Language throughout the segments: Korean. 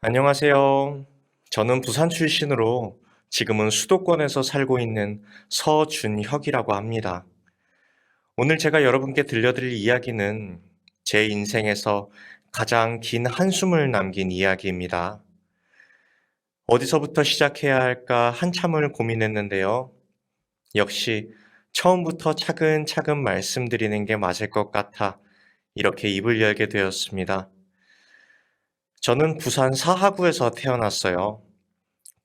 안녕하세요. 저는 부산 출신으로 지금은 수도권에서 살고 있는 서준혁이라고 합니다. 오늘 제가 여러분께 들려드릴 이야기는 제 인생에서 가장 긴 한숨을 남긴 이야기입니다. 어디서부터 시작해야 할까 한참을 고민했는데요. 역시 처음부터 차근차근 말씀드리는 게 맞을 것 같아 이렇게 입을 열게 되었습니다. 저는 부산 사하구에서 태어났어요.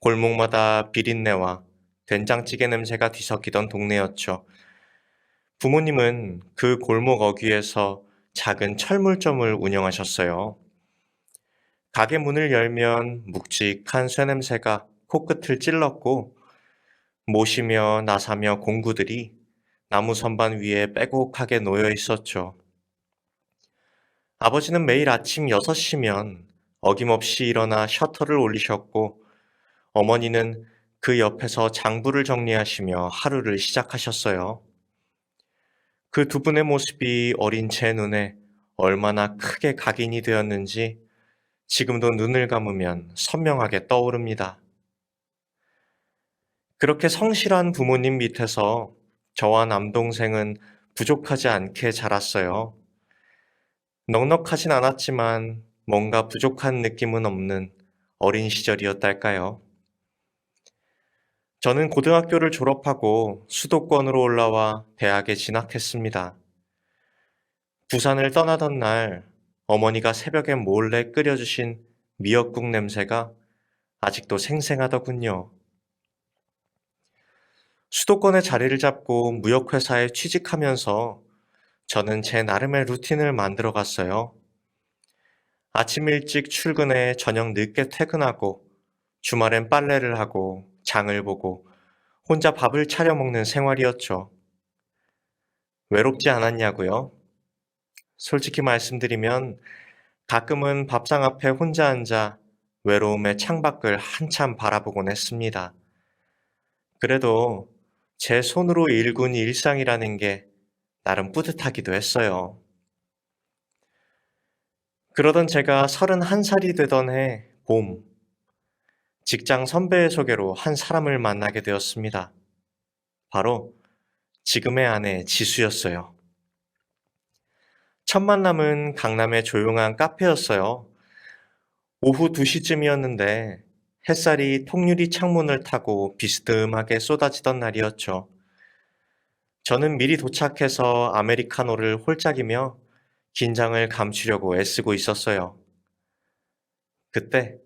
골목마다 비린내와 된장찌개 냄새가 뒤섞이던 동네였죠. 부모님은 그 골목 어귀에서 작은 철물점을 운영하셨어요. 가게 문을 열면 묵직한 쇠냄새가 코끝을 찔렀고 모시며 나사며 공구들이 나무 선반 위에 빼곡하게 놓여 있었죠. 아버지는 매일 아침 6시면 어김없이 일어나 셔터를 올리셨고 어머니는 그 옆에서 장부를 정리하시며 하루를 시작하셨어요. 그 두 분의 모습이 어린 제 눈에 얼마나 크게 각인이 되었는지 지금도 눈을 감으면 선명하게 떠오릅니다. 그렇게 성실한 부모님 밑에서 저와 남동생은 부족하지 않게 자랐어요. 넉넉하진 않았지만 뭔가 부족한 느낌은 없는 어린 시절이었달까요? 저는 고등학교를 졸업하고 수도권으로 올라와 대학에 진학했습니다. 부산을 떠나던 날 어머니가 새벽에 몰래 끓여주신 미역국 냄새가 아직도 생생하더군요. 수도권에 자리를 잡고 무역회사에 취직하면서 저는 제 나름의 루틴을 만들어 갔어요. 아침 일찍 출근해 저녁 늦게 퇴근하고 주말엔 빨래를 하고 장을 보고 혼자 밥을 차려 먹는 생활이었죠. 외롭지 않았냐고요? 솔직히 말씀드리면 가끔은 밥상 앞에 혼자 앉아 외로움의 창밖을 한참 바라보곤 했습니다. 그래도 제 손으로 일군 일상이라는 게 나름 뿌듯하기도 했어요. 그러던 제가 31살이 되던 해 봄, 직장 선배의 소개로 한 사람을 만나게 되었습니다. 바로 지금의 아내 지수였어요. 첫 만남은 강남의 조용한 카페였어요. 오후 2시쯤이었는데 햇살이 통유리 창문을 타고 비스듬하게 쏟아지던 날이었죠. 저는 미리 도착해서 아메리카노를 홀짝이며 긴장을 감추려고 애쓰고 있었어요. 그때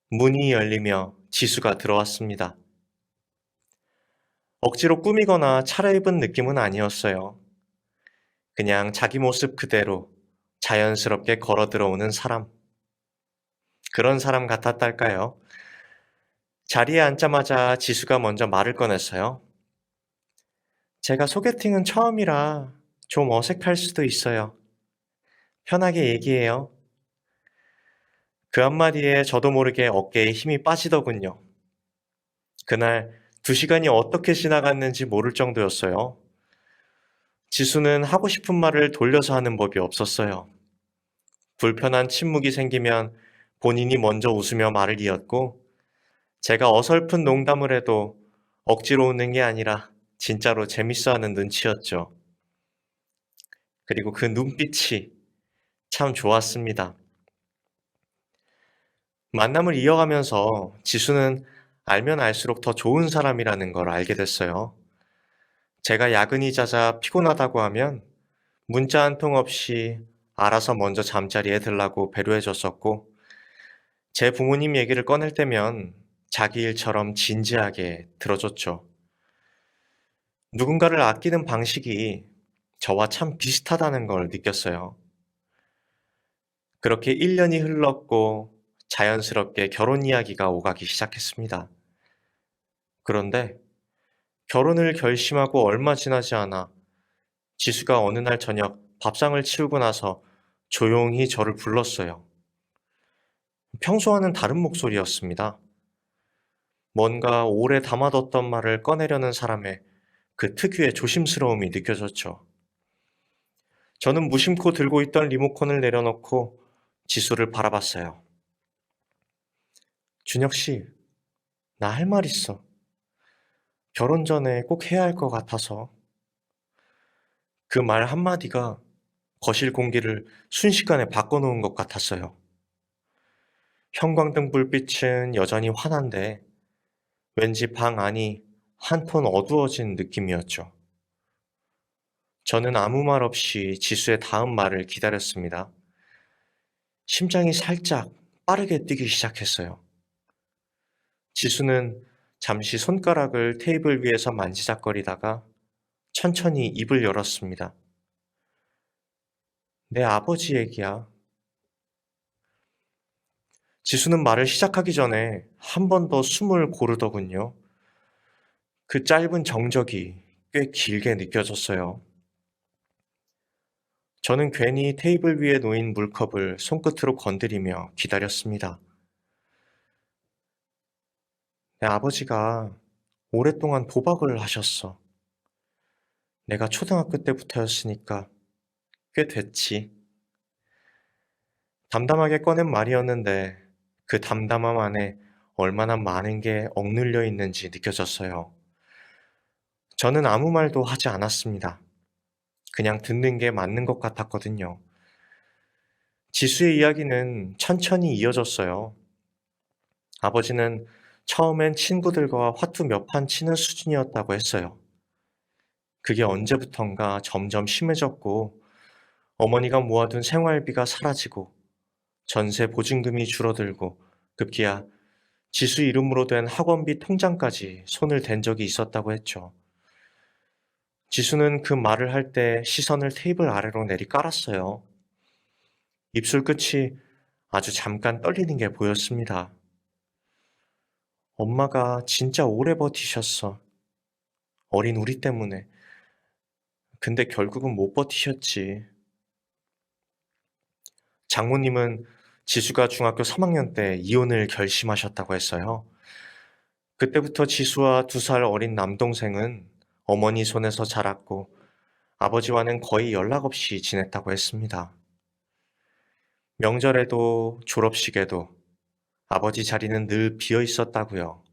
문이 열리며 지수가 들어왔습니다. 억지로 꾸미거나 차려입은 느낌은 아니었어요. 그냥 자기 모습 그대로 자연스럽게 걸어 들어오는 사람. 그런 사람 같았달까요? 자리에 앉자마자 지수가 먼저 말을 꺼냈어요. 제가 소개팅은 처음이라 좀 어색할 수도 있어요. 편하게 얘기해요. 그 한마디에 저도 모르게 어깨에 힘이 빠지더군요. 그날 2시간이 어떻게 지나갔는지 모를 정도였어요. 지수는 하고 싶은 말을 돌려서 하는 법이 없었어요. 불편한 침묵이 생기면 본인이 먼저 웃으며 말을 이었고, 제가 어설픈 농담을 해도 억지로 웃는 게 아니라 진짜로 재밌어 하는 눈치였죠. 그리고 그 눈빛이 참 좋았습니다. 만남을 이어가면서 지수는 알면 알수록 더 좋은 사람이라는 걸 알게 됐어요. 제가 야근이 잦아 피곤하다고 하면 문자 한 통 없이 알아서 먼저 잠자리에 들라고 배려해줬었고, 제 부모님 얘기를 꺼낼 때면 자기 일처럼 진지하게 들어줬죠. 누군가를 아끼는 방식이 저와 참 비슷하다는 걸 느꼈어요. 그렇게 1년이 흘렀고 자연스럽게 결혼 이야기가 오가기 시작했습니다. 그런데 결혼을 결심하고 얼마 지나지 않아 지수가 어느 날 저녁 밥상을 치우고 나서 조용히 저를 불렀어요. 평소와는 다른 목소리였습니다. 뭔가 오래 담아뒀던 말을 꺼내려는 사람의 그 특유의 조심스러움이 느껴졌죠. 저는 무심코 들고 있던 리모컨을 내려놓고 지수를 바라봤어요. 준혁 씨, 나 할 말 있어. 결혼 전에 꼭 해야 할 것 같아서. 그 말 한마디가 거실 공기를 순식간에 바꿔놓은 것 같았어요. 형광등 불빛은 여전히 환한데 왠지 방 안이 한 톤 어두워진 느낌이었죠. 저는 아무 말 없이 지수의 다음 말을 기다렸습니다. 심장이 살짝 빠르게 뛰기 시작했어요. 지수는 잠시 손가락을 테이블 위에서 만지작거리다가 천천히 입을 열었습니다. 내 아버지 얘기야. 지수는 말을 시작하기 전에 한 번 더 숨을 고르더군요. 그 짧은 정적이 꽤 길게 느껴졌어요. 저는 괜히 테이블 위에 놓인 물컵을 손끝으로 건드리며 기다렸습니다. 내 아버지가 오랫동안 도박을 하셨어. 내가 초등학교 때부터였으니까 꽤 됐지. 담담하게 꺼낸 말이었는데 그 담담함 안에 얼마나 많은 게 억눌려 있는지 느껴졌어요. 저는 아무 말도 하지 않았습니다. 그냥 듣는 게 맞는 것 같았거든요. 지수의 이야기는 천천히 이어졌어요. 아버지는 처음엔 친구들과 화투 몇 판 치는 수준이었다고 했어요. 그게 언제부턴가 점점 심해졌고 어머니가 모아둔 생활비가 사라지고 전세 보증금이 줄어들고 급기야 지수 이름으로 된 학원비 통장까지 손을 댄 적이 있었다고 했죠. 지수는 그 말을 할 때 시선을 테이블 아래로 내리 깔았어요. 입술 끝이 아주 잠깐 떨리는 게 보였습니다. 엄마가 진짜 오래 버티셨어. 어린 우리 때문에. 근데 결국은 못 버티셨지. 장모님은 지수가 중학교 3학년 때 이혼을 결심하셨다고 했어요. 그때부터 지수와 2살 어린 남동생은 어머니 손에서 자랐고 아버지와는 거의 연락 없이 지냈다고 했습니다. 명절에도 졸업식에도 아버지 자리는 늘 비어 있었다고요.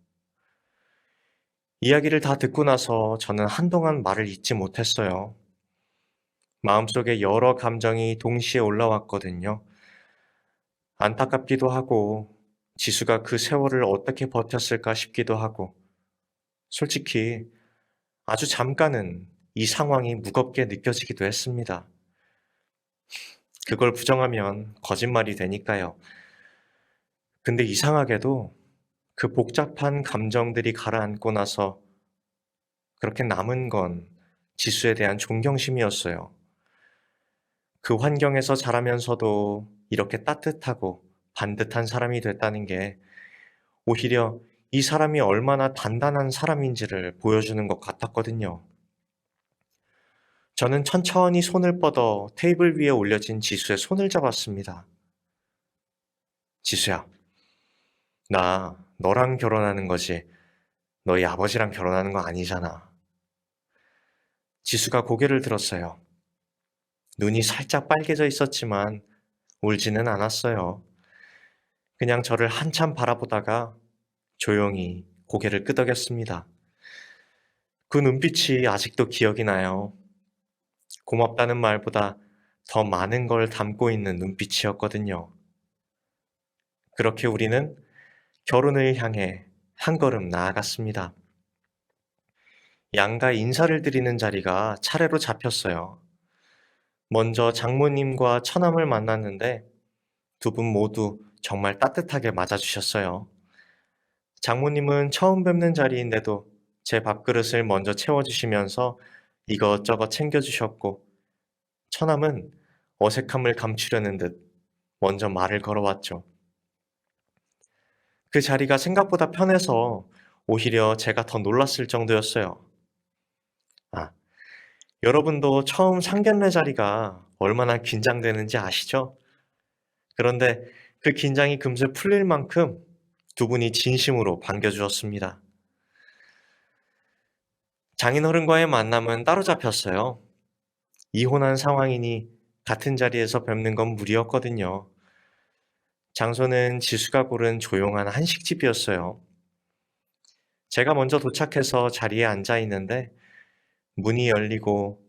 이야기를 다 듣고 나서 저는 한동안 말을 잇지 못했어요. 마음속에 여러 감정이 동시에 올라왔거든요. 안타깝기도 하고, 지수가 그 세월을 어떻게 버텼을까 싶기도 하고, 솔직히 아주 잠깐은 이 상황이 무겁게 느껴지기도 했습니다. 그걸 부정하면 거짓말이 되니까요. 근데 이상하게도 그 복잡한 감정들이 가라앉고 나서 그렇게 남은 건 지수에 대한 존경심이었어요. 그 환경에서 자라면서도 이렇게 따뜻하고 반듯한 사람이 됐다는 게 오히려 이 사람이 얼마나 단단한 사람인지를 보여주는 것 같았거든요. 저는 천천히 손을 뻗어 테이블 위에 올려진 지수의 손을 잡았습니다. 지수야, 나 너랑 결혼하는 거지. 너희 아버지랑 결혼하는 거 아니잖아. 지수가 고개를 들었어요. 눈이 살짝 빨개져 있었지만 울지는 않았어요. 그냥 저를 한참 바라보다가 조용히 고개를 끄덕였습니다. 그 눈빛이 아직도 기억이 나요. 고맙다는 말보다 더 많은 걸 담고 있는 눈빛이었거든요. 그렇게 우리는 결혼을 향해 한 걸음 나아갔습니다. 양가 인사를 드리는 자리가 차례로 잡혔어요. 먼저 장모님과 처남을 만났는데 두 분 모두 정말 따뜻하게 맞아주셨어요. 장모님은 처음 뵙는 자리인데도 제 밥그릇을 먼저 채워주시면서 이것저것 챙겨주셨고, 처남은 어색함을 감추려는 듯 먼저 말을 걸어왔죠. 그 자리가 생각보다 편해서 오히려 제가 더 놀랐을 정도였어요. 아, 여러분도 처음 상견례 자리가 얼마나 긴장되는지 아시죠? 그런데 그 긴장이 금세 풀릴 만큼 두 분이 진심으로 반겨주었습니다. 장인어른과의 만남은 따로 잡혔어요. 이혼한 상황이니 같은 자리에서 뵙는 건 무리였거든요. 장소는 지수가 고른 조용한 한식집이었어요. 제가 먼저 도착해서 자리에 앉아 있는데 문이 열리고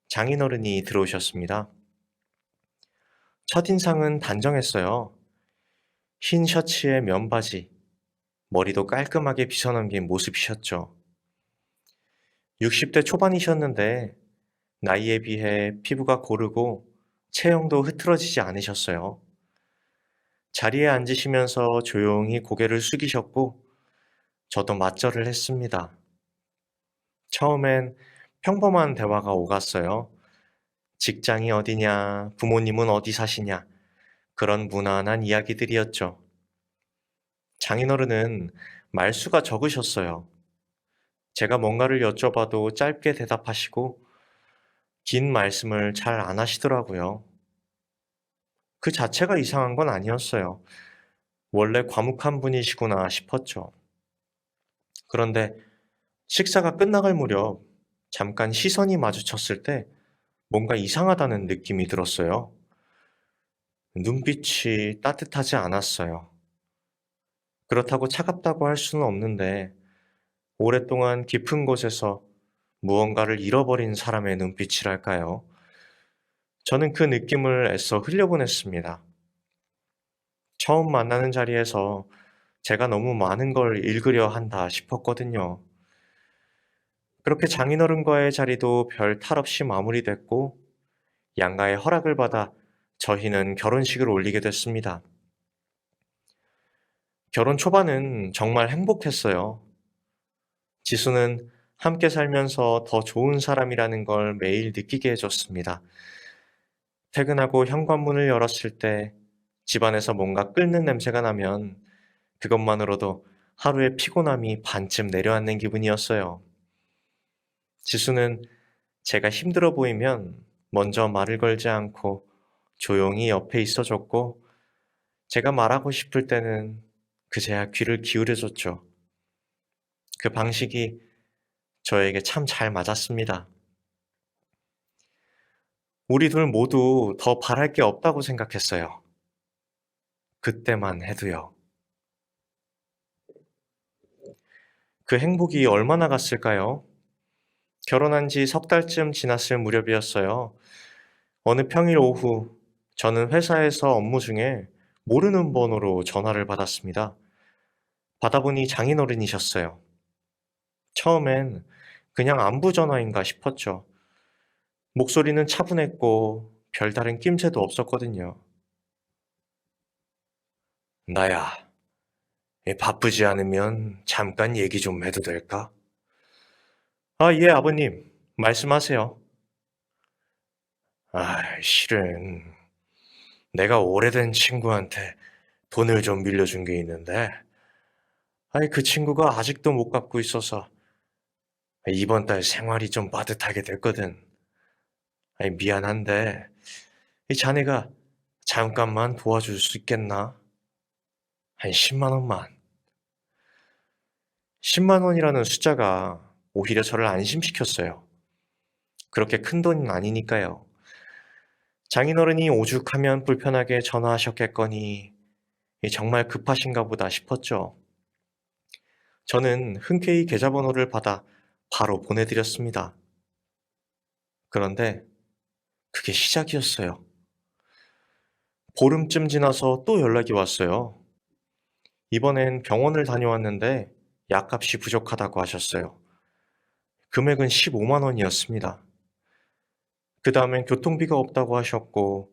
장인어른이 들어오셨습니다. 첫인상은 단정했어요. 흰 셔츠에 면바지, 머리도 깔끔하게 빗어넘긴 모습이셨죠. 60대 초반이셨는데 나이에 비해 피부가 고르고 체형도 흐트러지지 않으셨어요. 자리에 앉으시면서 조용히 고개를 숙이셨고 저도 맞절을 했습니다. 처음엔 평범한 대화가 오갔어요. 직장이 어디냐, 부모님은 어디 사시냐, 그런 무난한 이야기들이었죠. 장인어른은 말수가 적으셨어요. 제가 뭔가를 여쭤봐도 짧게 대답하시고 긴 말씀을 잘 안 하시더라고요. 그 자체가 이상한 건 아니었어요. 원래 과묵한 분이시구나 싶었죠. 그런데 식사가 끝나갈 무렵 잠깐 시선이 마주쳤을 때 뭔가 이상하다는 느낌이 들었어요. 눈빛이 따뜻하지 않았어요. 그렇다고 차갑다고 할 수는 없는데 오랫동안 깊은 곳에서 무언가를 잃어버린 사람의 눈빛이랄까요? 저는 그 느낌을 애써 흘려보냈습니다. 처음 만나는 자리에서 제가 너무 많은 걸 읽으려 한다 싶었거든요. 그렇게 장인어른과의 자리도 별 탈 없이 마무리됐고 양가의 허락을 받아 저희는 결혼식을 올리게 됐습니다. 결혼 초반은 정말 행복했어요. 지수는 함께 살면서 더 좋은 사람이라는 걸 매일 느끼게 해줬습니다. 퇴근하고 현관문을 열었을 때 집안에서 뭔가 끓는 냄새가 나면 그것만으로도 하루의 피곤함이 반쯤 내려앉는 기분이었어요. 지수는 제가 힘들어 보이면 먼저 말을 걸지 않고 조용히 옆에 있어줬고 제가 말하고 싶을 때는 그제야 귀를 기울여줬죠. 그 방식이 저에게 참 잘 맞았습니다. 우리 둘 모두 더 바랄 게 없다고 생각했어요. 그때만 해도요. 그 행복이 얼마나 갔을까요? 결혼한 지 석 달쯤 지났을 무렵이었어요. 어느 평일 오후, 저는 회사에서 업무 중에 모르는 번호로 전화를 받았습니다. 받아보니 장인어른이셨어요. 처음엔 그냥 안부 전화인가 싶었죠. 목소리는 차분했고 별다른 낌새도 없었거든요. 나야, 바쁘지 않으면 잠깐 얘기 좀 해도 될까? 아, 예, 아버님. 말씀하세요. 실은 내가 오래된 친구한테 돈을 좀 빌려준 게 있는데, 그 친구가 아직도 못 갚고 있어서 이번 달 생활이 좀 빠듯하게 됐거든. 미안한데, 이 자네가 잠깐만 도와줄 수 있겠나? 한 10만 원만. 10만 원이라는 숫자가 오히려 저를 안심시켰어요. 그렇게 큰 돈은 아니니까요. 장인어른이 오죽하면 불편하게 전화하셨겠거니 정말 급하신가 보다 싶었죠. 저는 흔쾌히 계좌번호를 받아 바로 보내드렸습니다. 그런데 그게 시작이었어요. 보름쯤 지나서 또 연락이 왔어요. 이번엔 병원을 다녀왔는데 약값이 부족하다고 하셨어요. 금액은 15만 원이었습니다. 그 다음엔 교통비가 없다고 하셨고,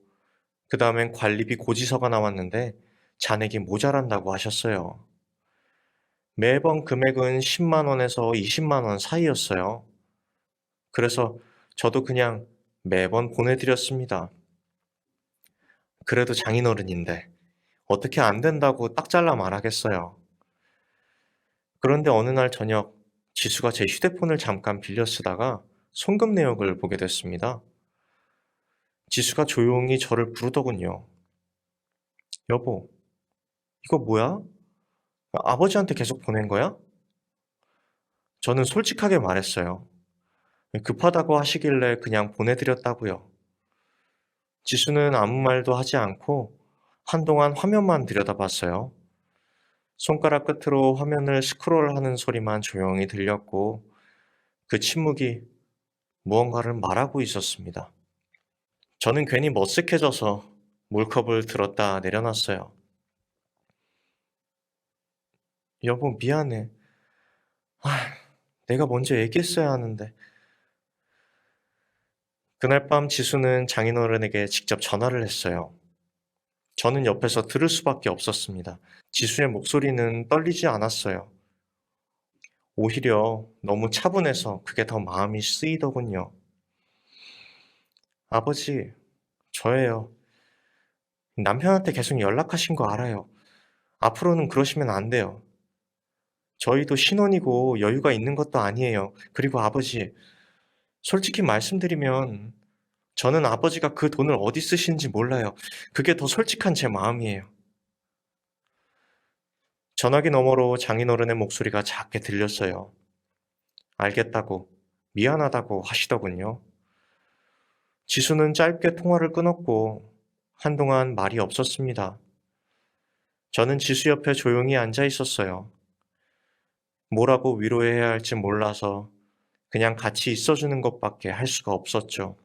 그 다음엔 관리비 고지서가 나왔는데 잔액이 모자란다고 하셨어요. 매번 금액은 10만 원에서 20만 원 사이였어요. 그래서 저도 그냥 매번 보내드렸습니다. 그래도 장인어른인데 어떻게 안 된다고 딱 잘라 말하겠어요. 그런데 어느 날 저녁 지수가 제 휴대폰을 잠깐 빌려 쓰다가 송금 내역을 보게 됐습니다. 지수가 조용히 저를 부르더군요. 여보, 이거 뭐야? 아버지한테 계속 보낸 거야? 저는 솔직하게 말했어요. 급하다고 하시길래 그냥 보내드렸다고요. 지수는 아무 말도 하지 않고 한동안 화면만 들여다봤어요. 손가락 끝으로 화면을 스크롤하는 소리만 조용히 들렸고 그 침묵이 무언가를 말하고 있었습니다. 저는 괜히 머쓱해져서 물컵을 들었다 내려놨어요. 여보, 미안해. 아, 내가 먼저 얘기했어야 하는데. 그날 밤 지수는 장인어른에게 직접 전화를 했어요. 저는 옆에서 들을 수밖에 없었습니다. 지수의 목소리는 떨리지 않았어요. 오히려 너무 차분해서 그게 더 마음이 쓰이더군요. 아버지, 저예요. 남편한테 계속 연락하신 거 알아요. 앞으로는 그러시면 안 돼요. 저희도 신혼이고 여유가 있는 것도 아니에요. 그리고 아버지, 솔직히 말씀드리면 저는 아버지가 그 돈을 어디 쓰시는지 몰라요. 그게 더 솔직한 제 마음이에요. 전화기 너머로 장인어른의 목소리가 작게 들렸어요. 알겠다고, 미안하다고 하시더군요. 지수는 짧게 통화를 끊었고 한동안 말이 없었습니다. 저는 지수 옆에 조용히 앉아 있었어요. 뭐라고 위로해야 할지 몰라서 그냥 같이 있어주는 것밖에 할 수가 없었죠.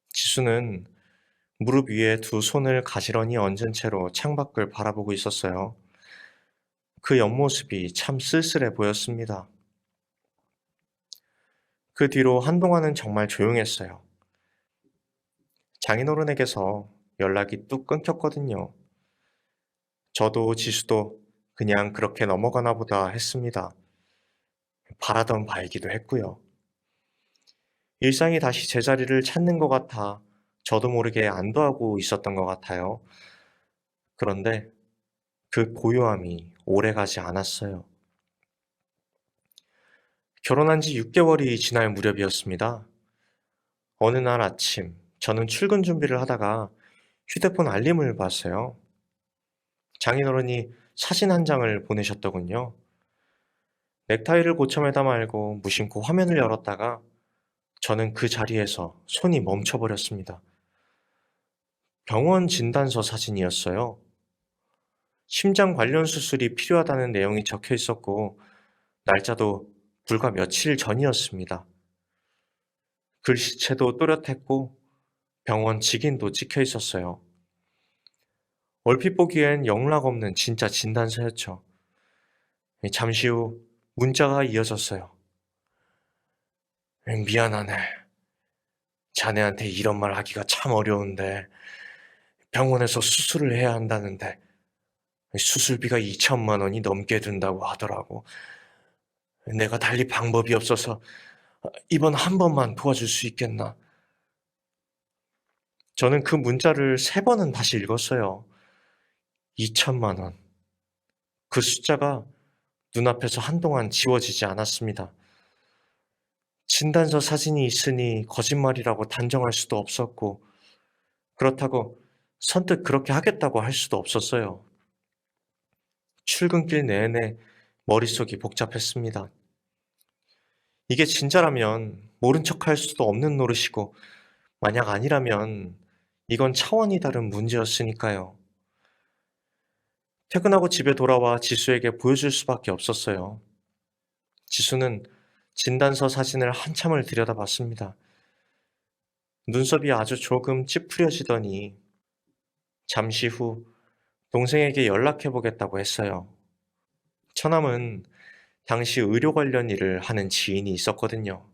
지수는 무릎 위에 두 손을 가지런히 얹은 채로 창밖을 바라보고 있었어요. 그 옆모습이 참 쓸쓸해 보였습니다. 그 뒤로 한동안은 정말 조용했어요. 장인어른에게서 연락이 뚝 끊겼거든요. 저도 지수도 그냥 그렇게 넘어가나 보다 했습니다. 바라던 바이기도 했고요. 일상이 다시 제자리를 찾는 것 같아 저도 모르게 안도하고 있었던 것 같아요. 그런데 그 고요함이 오래가지 않았어요. 결혼한 지 6개월이 지날 무렵이었습니다. 어느 날 아침, 저는 출근 준비를 하다가 휴대폰 알림을 봤어요. 장인어른이 사진 한 장을 보내셨더군요. 넥타이를 고쳐매다 말고 무심코 화면을 열었다가 저는 그 자리에서 손이 멈춰버렸습니다. 병원 진단서 사진이었어요. 심장 관련 수술이 필요하다는 내용이 적혀 있었고, 날짜도 불과 며칠 전이었습니다. 글씨체도 또렷했고, 병원 직인도 찍혀 있었어요. 얼핏 보기엔 영락 없는 진짜 진단서였죠. 잠시 후 문자가 이어졌어요. 미안하네. 자네한테 이런 말 하기가 참 어려운데, 병원에서 수술을 해야 한다는데, 수술비가 2천만 원이 넘게 든다고 하더라고. 내가 달리 방법이 없어서 이번 한 번만 도와줄 수 있겠나? 저는 그 문자를 3번은 다시 읽었어요. 2천만 원. 그 숫자가 눈앞에서 한동안 지워지지 않았습니다. 진단서 사진이 있으니 거짓말이라고 단정할 수도 없었고, 그렇다고 선뜻 그렇게 하겠다고 할 수도 없었어요. 출근길 내내 머릿속이 복잡했습니다. 이게 진짜라면 모른 척할 수도 없는 노릇이고, 만약 아니라면 이건 차원이 다른 문제였으니까요. 퇴근하고 집에 돌아와 지수에게 보여줄 수밖에 없었어요. 지수는 진단서 사진을 한참을 들여다봤습니다. 눈썹이 아주 조금 찌푸려지더니 잠시 후 동생에게 연락해보겠다고 했어요. 처남은 당시 의료 관련 일을 하는 지인이 있었거든요.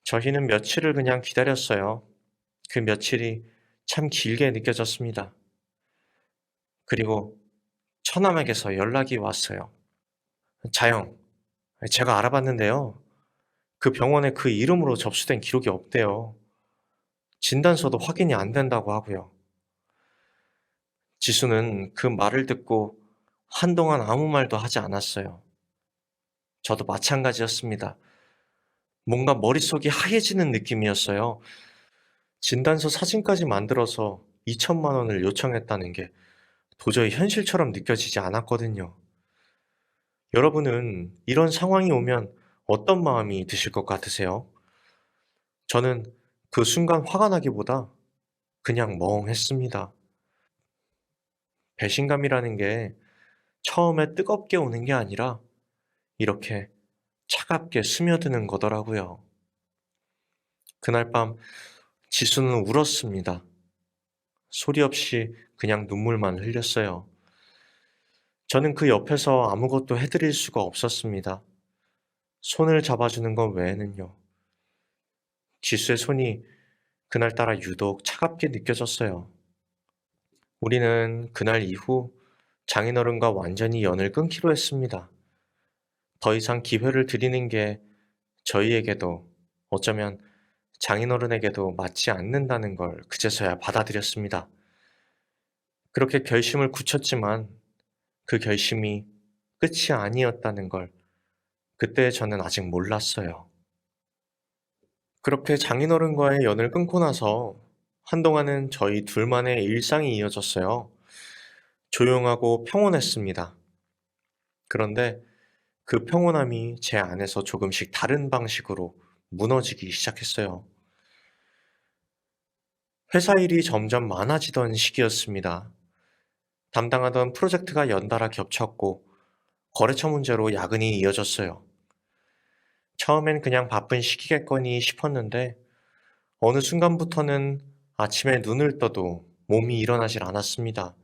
저희는 며칠을 그냥 기다렸어요. 그 며칠이 참 길게 느껴졌습니다. 그리고 처남에게서 연락이 왔어요. 자영, 제가 알아봤는데요. 그 병원에 그 이름으로 접수된 기록이 없대요. 진단서도 확인이 안 된다고 하고요. 지수는 그 말을 듣고 한동안 아무 말도 하지 않았어요. 저도 마찬가지였습니다. 뭔가 머릿속이 하얘지는 느낌이었어요. 진단서 사진까지 만들어서 2천만 원을 요청했다는 게 도저히 현실처럼 느껴지지 않았거든요. 여러분은 이런 상황이 오면 어떤 마음이 드실 것 같으세요? 저는 그 순간 화가 나기보다 그냥 멍했습니다. 배신감이라는 게 처음에 뜨겁게 오는 게 아니라 이렇게 차갑게 스며드는 거더라고요. 그날 밤 지수는 울었습니다. 소리 없이 그냥 눈물만 흘렸어요. 저는 그 옆에서 아무것도 해드릴 수가 없었습니다. 손을 잡아주는 것 외에는요. 지수의 손이 그날따라 유독 차갑게 느껴졌어요. 우리는 그날 이후 장인어른과 완전히 연을 끊기로 했습니다. 더 이상 기회를 드리는 게 저희에게도 어쩌면 장인어른에게도 맞지 않는다는 걸 그제서야 받아들였습니다. 그렇게 결심을 굳혔지만 그 결심이 끝이 아니었다는 걸 그때 저는 아직 몰랐어요. 그렇게 장인어른과의 연을 끊고 나서 한동안은 저희 둘만의 일상이 이어졌어요. 조용하고 평온했습니다. 그런데 그 평온함이 제 안에서 조금씩 다른 방식으로 무너지기 시작했어요. 회사 일이 점점 많아지던 시기였습니다. 담당하던 프로젝트가 연달아 겹쳤고 거래처 문제로 야근이 이어졌어요. 처음엔 그냥 바쁜 시기겠거니 싶었는데 어느 순간부터는 아침에 눈을 떠도 몸이 일어나질 않았습니다.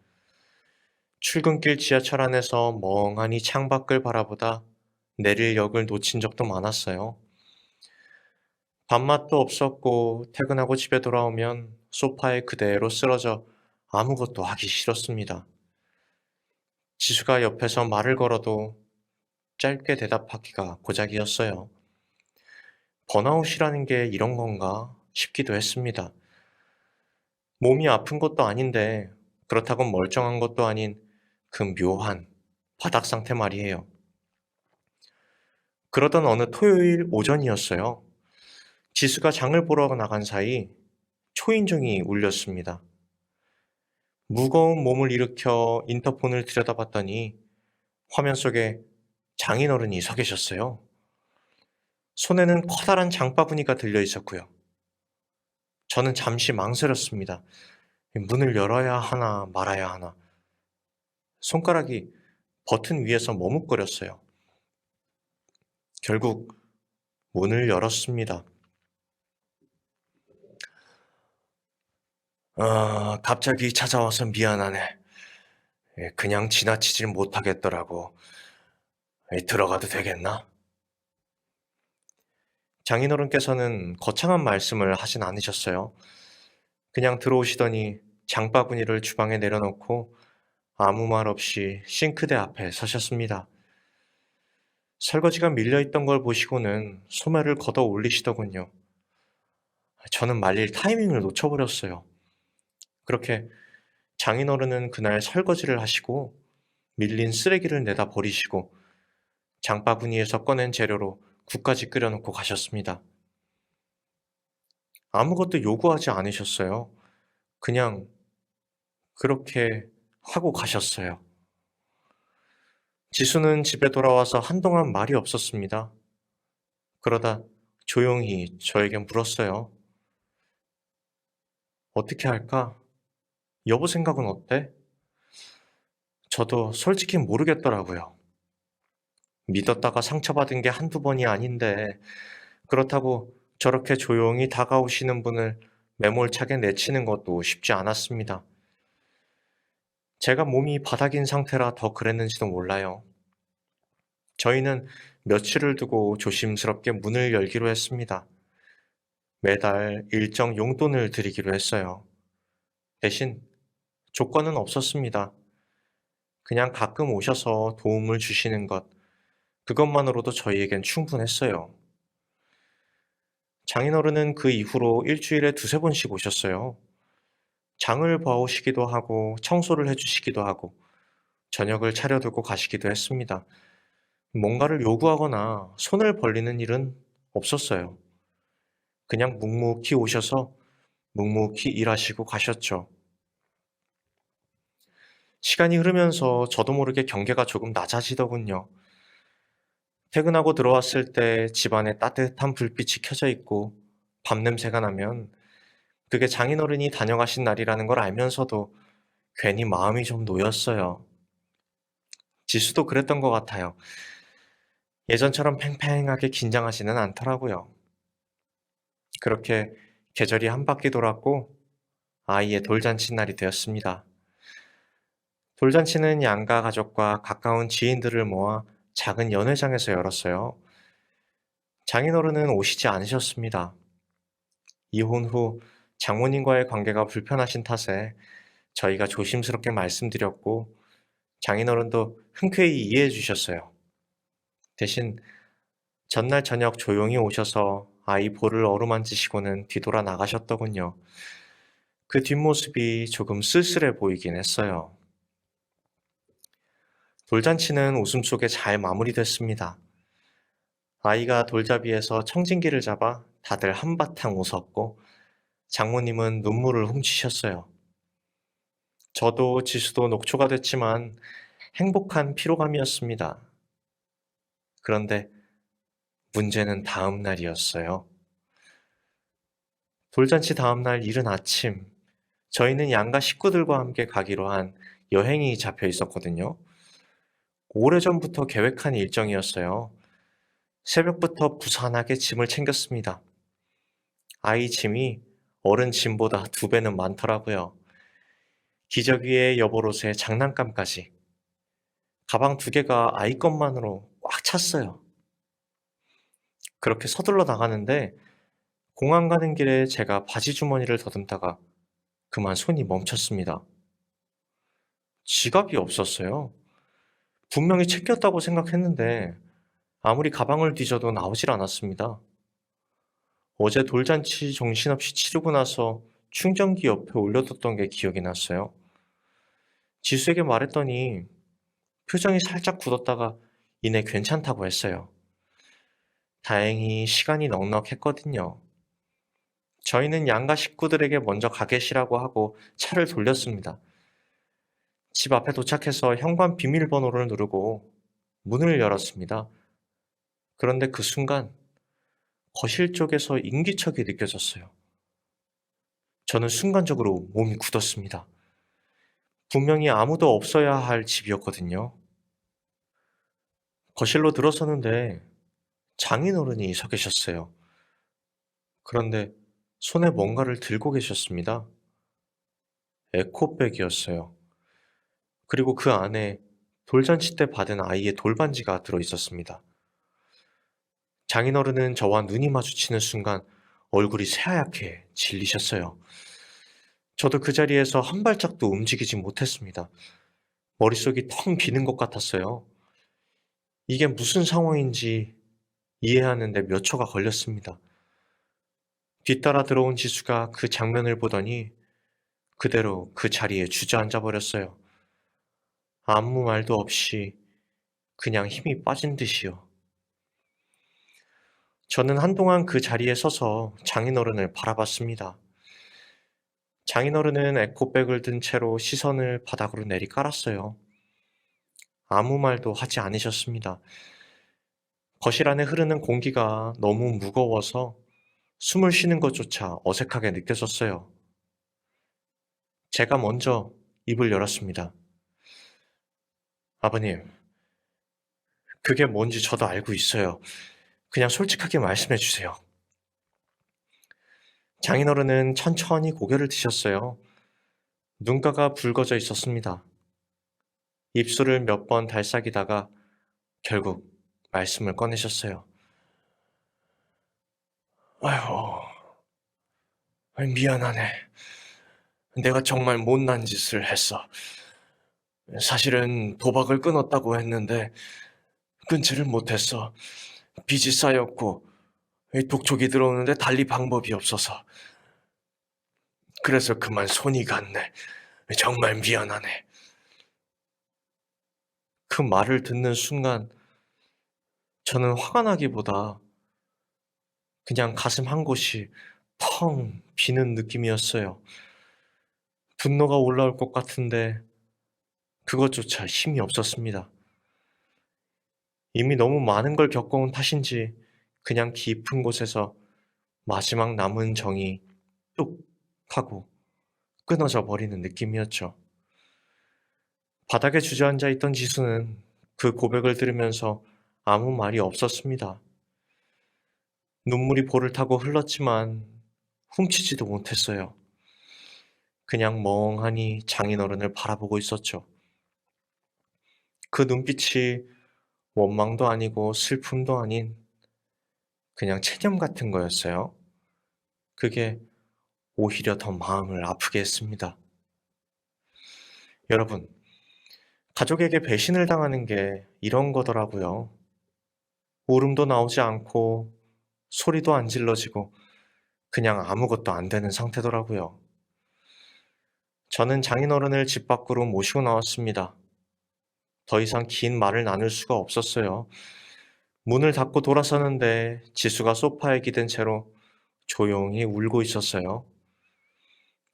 출근길 지하철 안에서 멍하니 창밖을 바라보다 내릴 역을 놓친 적도 많았어요. 밥맛도 없었고 퇴근하고 집에 돌아오면 소파에 그대로 쓰러져 아무것도 하기 싫었습니다. 지수가 옆에서 말을 걸어도 짧게 대답하기가 고작이었어요. 번아웃이라는 게 이런 건가 싶기도 했습니다. 몸이 아픈 것도 아닌데 그렇다고 멀쩡한 것도 아닌 그 묘한 바닥 상태 말이에요. 그러던 어느 토요일 오전이었어요. 지수가 장을 보러 나간 사이 초인종이 울렸습니다. 무거운 몸을 일으켜 인터폰을 들여다봤더니 화면 속에 장인어른이 서 계셨어요. 손에는 커다란 장바구니가 들려 있었고요. 저는 잠시 망설였습니다. 문을 열어야 하나 말아야 하나. 손가락이 버튼 위에서 머뭇거렸어요. 결국 문을 열었습니다. 갑자기 찾아와서 미안하네. 그냥 지나치질 못하겠더라고. 들어가도 되겠나? 장인어른께서는 거창한 말씀을 하진 않으셨어요. 그냥 들어오시더니 장바구니를 주방에 내려놓고 아무 말 없이 싱크대 앞에 서셨습니다. 설거지가 밀려있던 걸 보시고는 소매를 걷어 올리시더군요. 저는 말릴 타이밍을 놓쳐버렸어요. 그렇게 장인어른은 그날 설거지를 하시고 밀린 쓰레기를 내다 버리시고 장바구니에서 꺼낸 재료로 국까지 끓여놓고 가셨습니다. 아무것도 요구하지 않으셨어요. 그냥 그렇게 하고 가셨어요. 지수는 집에 돌아와서 한동안 말이 없었습니다. 그러다 조용히 저에게 물었어요. 어떻게 할까? 여보 생각은 어때? 저도 솔직히 모르겠더라고요. 믿었다가 상처받은 게 한두 번이 아닌데 그렇다고 저렇게 조용히 다가오시는 분을 매몰차게 내치는 것도 쉽지 않았습니다. 제가 몸이 바닥인 상태라 더 그랬는지도 몰라요. 저희는 며칠을 두고 조심스럽게 문을 열기로 했습니다. 매달 일정 용돈을 드리기로 했어요. 대신 조건은 없었습니다. 그냥 가끔 오셔서 도움을 주시는 것, 그것만으로도 저희에겐 충분했어요. 장인어른은 그 이후로 일주일에 두세 번씩 오셨어요. 장을 봐오시기도 하고 청소를 해주시기도 하고 저녁을 차려두고 가시기도 했습니다. 뭔가를 요구하거나 손을 벌리는 일은 없었어요. 그냥 묵묵히 오셔서 묵묵히 일하시고 가셨죠. 시간이 흐르면서 저도 모르게 경계가 조금 낮아지더군요. 퇴근하고 들어왔을 때 집안에 따뜻한 불빛이 켜져 있고 밥 냄새가 나면 그게 장인어른이 다녀가신 날이라는 걸 알면서도 괜히 마음이 좀 놓였어요. 지수도 그랬던 것 같아요. 예전처럼 팽팽하게 긴장하지는 않더라고요. 그렇게 계절이 한 바퀴 돌았고 아이의 돌잔치 날이 되었습니다. 돌잔치는 양가 가족과 가까운 지인들을 모아 작은 연회장에서 열었어요. 장인어른은 오시지 않으셨습니다. 이혼 후 장모님과의 관계가 불편하신 탓에 저희가 조심스럽게 말씀드렸고 장인어른도 흔쾌히 이해해 주셨어요. 대신 전날 저녁 조용히 오셔서 아이 볼을 어루만지시고는 뒤돌아 나가셨더군요. 그 뒷모습이 조금 쓸쓸해 보이긴 했어요. 돌잔치는 웃음 속에 잘 마무리됐습니다. 아이가 돌잡이에서 청진기를 잡아 다들 한바탕 웃었고 장모님은 눈물을 훔치셨어요. 저도 지수도 녹초가 됐지만 행복한 피로감이었습니다. 그런데 문제는 다음 날이었어요. 돌잔치 다음 날 이른 아침, 저희는 양가 식구들과 함께 가기로 한 여행이 잡혀 있었거든요. 오래전부터 계획한 일정이었어요. 새벽부터 부산하게 짐을 챙겼습니다. 아이 짐이 어른 짐보다 2배는 많더라고요. 기저귀에 여벌옷에 장난감까지. 가방 2개가 아이 것만으로 꽉 찼어요. 그렇게 서둘러 나가는데 공항 가는 길에 제가 바지 주머니를 더듬다가 그만 손이 멈췄습니다. 지갑이 없었어요. 분명히 챙겼다고 생각했는데 아무리 가방을 뒤져도 나오질 않았습니다. 어제 돌잔치 정신없이 치르고 나서 충전기 옆에 올려뒀던 게 기억이 났어요. 지수에게 말했더니 표정이 살짝 굳었다가 이내 괜찮다고 했어요. 다행히 시간이 넉넉했거든요. 저희는 양가 식구들에게 먼저 가 계시라고 하고 차를 돌렸습니다. 집 앞에 도착해서 현관 비밀번호를 누르고 문을 열었습니다. 그런데 그 순간 거실 쪽에서 인기척이 느껴졌어요. 저는 순간적으로 몸이 굳었습니다. 분명히 아무도 없어야 할 집이었거든요. 거실로 들어서는데 장인어른이 서 계셨어요. 그런데 손에 뭔가를 들고 계셨습니다. 에코백이었어요. 그리고 그 안에 돌잔치 때 받은 아이의 돌반지가 들어 있었습니다. 장인어른은 저와 눈이 마주치는 순간 얼굴이 새하얗게 질리셨어요. 저도 그 자리에서 한 발짝도 움직이지 못했습니다. 머릿속이 텅 비는 것 같았어요. 이게 무슨 상황인지 이해하는데 몇 초가 걸렸습니다. 뒤따라 들어온 지수가 그 장면을 보더니 그대로 그 자리에 주저앉아 버렸어요. 아무 말도 없이 그냥 힘이 빠진 듯이요. 저는 한동안 그 자리에 서서 장인어른을 바라봤습니다. 장인어른은 에코백을 든 채로 시선을 바닥으로 내리깔았어요. 아무 말도 하지 않으셨습니다. 거실 안에 흐르는 공기가 너무 무거워서 숨을 쉬는 것조차 어색하게 느껴졌어요. 제가 먼저 입을 열었습니다. 아버님, 그게 뭔지 저도 알고 있어요. 그냥 솔직하게 말씀해 주세요. 장인어른은 천천히 고개를 드셨어요. 눈가가 붉어져 있었습니다. 입술을 몇 번 달싹이다가 결국 말씀을 꺼내셨어요. 아휴, 미안하네. 내가 정말 못난 짓을 했어. 사실은 도박을 끊었다고 했는데 끊지를 못했어. 빚이 쌓였고 독촉이 들어오는데 달리 방법이 없어서. 그래서 그만 손이 갔네. 정말 미안하네. 그 말을 듣는 순간 저는 화가 나기보다 그냥 가슴 한 곳이 텅 비는 느낌이었어요. 분노가 올라올 것 같은데 그것조차 힘이 없었습니다. 이미 너무 많은 걸 겪어온 탓인지 그냥 깊은 곳에서 마지막 남은 정이 뚝 하고 끊어져 버리는 느낌이었죠. 바닥에 주저앉아 있던 지수는 그 고백을 들으면서 아무 말이 없었습니다. 눈물이 볼을 타고 흘렀지만 훔치지도 못했어요. 그냥 멍하니 장인어른을 바라보고 있었죠. 그 눈빛이 원망도 아니고 슬픔도 아닌 그냥 체념 같은 거였어요. 그게 오히려 더 마음을 아프게 했습니다. 여러분, 가족에게 배신을 당하는 게 이런 거더라고요. 울음도 나오지 않고 소리도 안 질러지고 그냥 아무것도 안 되는 상태더라고요. 저는 장인어른을 집 밖으로 모시고 나왔습니다. 더 이상 긴 말을 나눌 수가 없었어요. 문을 닫고 돌아서는데 지수가 소파에 기댄 채로 조용히 울고 있었어요.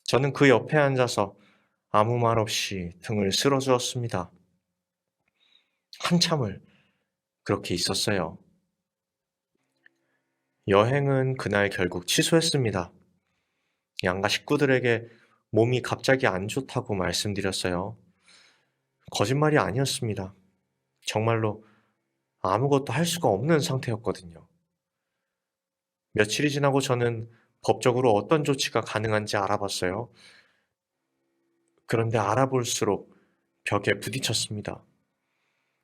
저는 그 옆에 앉아서 아무 말 없이 등을 쓸어주었습니다. 한참을 그렇게 있었어요. 여행은 그날 결국 취소했습니다. 양가 식구들에게 몸이 갑자기 안 좋다고 말씀드렸어요. 거짓말이 아니었습니다. 정말로 아무것도 할 수가 없는 상태였거든요. 며칠이 지나고 저는 법적으로 어떤 조치가 가능한지 알아봤어요. 그런데 알아볼수록 벽에 부딪혔습니다.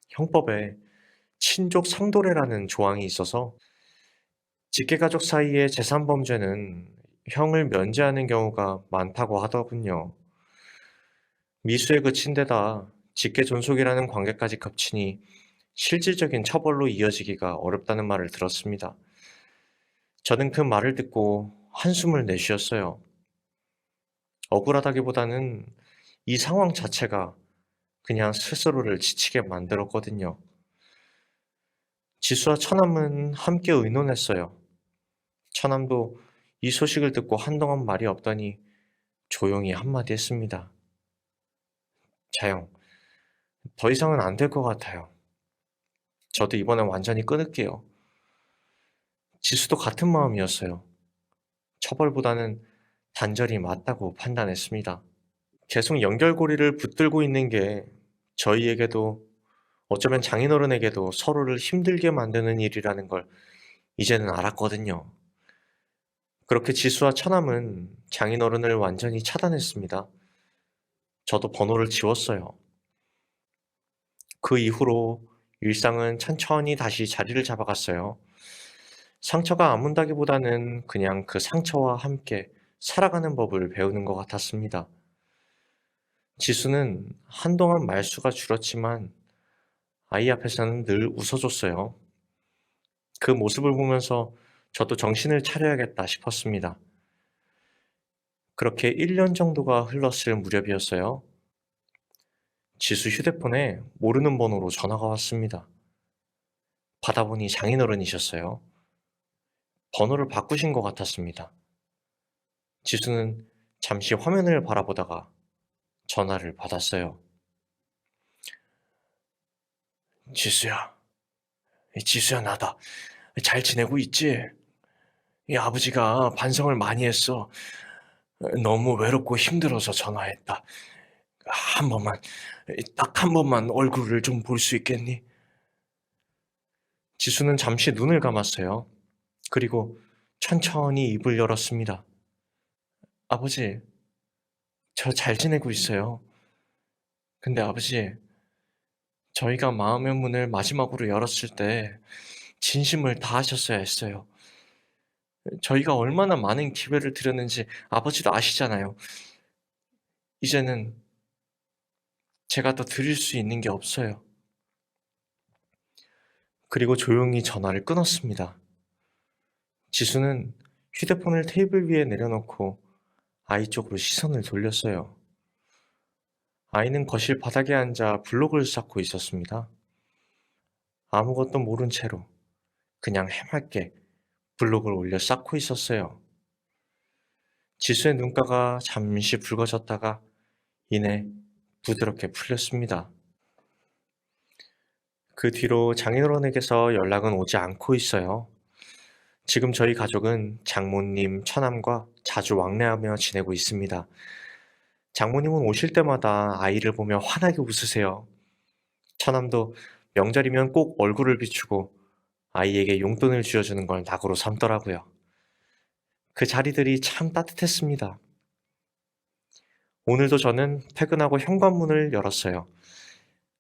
형법에 친족 상도례라는 조항이 있어서 직계가족 사이의 재산범죄는 형을 면제하는 경우가 많다고 하더군요. 미수에 그친 데다 직계존속이라는 관계까지 겹치니 실질적인 처벌로 이어지기가 어렵다는 말을 들었습니다. 저는 그 말을 듣고 한숨을 내쉬었어요. 억울하다기보다는 이 상황 자체가 그냥 스스로를 지치게 만들었거든요. 지수와 처남은 함께 의논했어요. 처남도 이 소식을 듣고 한동안 말이 없더니 조용히 한마디 했습니다. 자영, 더 이상은 안 될 것 같아요. 저도 이번엔 완전히 끊을게요. 지수도 같은 마음이었어요. 처벌보다는 단절이 맞다고 판단했습니다. 계속 연결고리를 붙들고 있는 게 저희에게도 어쩌면 장인어른에게도 서로를 힘들게 만드는 일이라는 걸 이제는 알았거든요. 그렇게 지수와 처남은 장인어른을 완전히 차단했습니다. 저도 번호를 지웠어요. 그 이후로 일상은 천천히 다시 자리를 잡아갔어요. 상처가 아문다기보다는 그냥 그 상처와 함께 살아가는 법을 배우는 것 같았습니다. 지수는 한동안 말수가 줄었지만 아이 앞에서는 늘 웃어줬어요. 그 모습을 보면서 저도 정신을 차려야겠다 싶었습니다. 그렇게 1년 정도가 흘렀을 무렵이었어요. 지수 휴대폰에 모르는 번호로 전화가 왔습니다. 받아보니 장인어른이셨어요. 번호를 바꾸신 것 같았습니다. 지수는 잠시 화면을 바라보다가 전화를 받았어요. 지수야, 지수야 나다. 잘 지내고 있지? 이 아버지가 반성을 많이 했어. 너무 외롭고 힘들어서 전화했다. 한 번만, 딱 한 번만 얼굴을 좀 볼 수 있겠니? 지수는 잠시 눈을 감았어요. 그리고 천천히 입을 열었습니다. 아버지, 저 잘 지내고 있어요. 근데 아버지, 저희가 마음의 문을 마지막으로 열었을 때 진심을 다하셨어야 했어요. 저희가 얼마나 많은 기회를 드렸는지 아버지도 아시잖아요. 이제는 제가 더 드릴 수 있는 게 없어요. 그리고 조용히 전화를 끊었습니다. 지수는 휴대폰을 테이블 위에 내려놓고 아이 쪽으로 시선을 돌렸어요. 아이는 거실 바닥에 앉아 블록을 쌓고 있었습니다. 아무것도 모른 채로 그냥 해맑게 블록을 올려 쌓고 있었어요. 지수의 눈가가 잠시 붉어졌다가 이내 부드럽게 풀렸습니다. 그 뒤로 장인어른에게서 연락은 오지 않고 있어요. 지금 저희 가족은 장모님, 처남과 자주 왕래하며 지내고 있습니다. 장모님은 오실 때마다 아이를 보며 환하게 웃으세요. 처남도 명절이면 꼭 얼굴을 비추고 아이에게 용돈을 쥐어주는 걸 낙으로 삼더라고요. 그 자리들이 참 따뜻했습니다. 오늘도 저는 퇴근하고 현관문을 열었어요.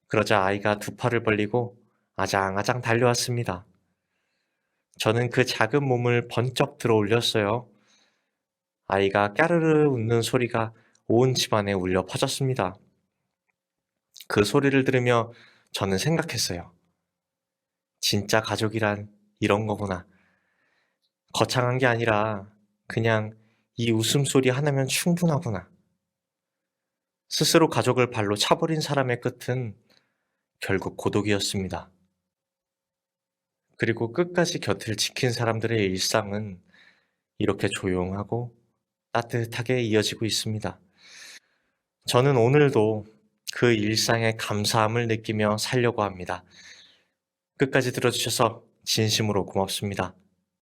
그러자 아이가 두 팔을 벌리고 아장아장 달려왔습니다. 저는 그 작은 몸을 번쩍 들어 올렸어요. 아이가 까르르 웃는 소리가 온 집안에 울려 퍼졌습니다. 그 소리를 들으며 저는 생각했어요. 진짜 가족이란 이런 거구나. 거창한 게 아니라 그냥 이 웃음소리 하나면 충분하구나. 스스로 가족을 발로 차버린 사람의 끝은 결국 고독이었습니다. 그리고 끝까지 곁을 지킨 사람들의 일상은 이렇게 조용하고 따뜻하게 이어지고 있습니다. 저는 오늘도 그 일상의 감사함을 느끼며 살려고 합니다. 끝까지 들어주셔서 진심으로 고맙습니다.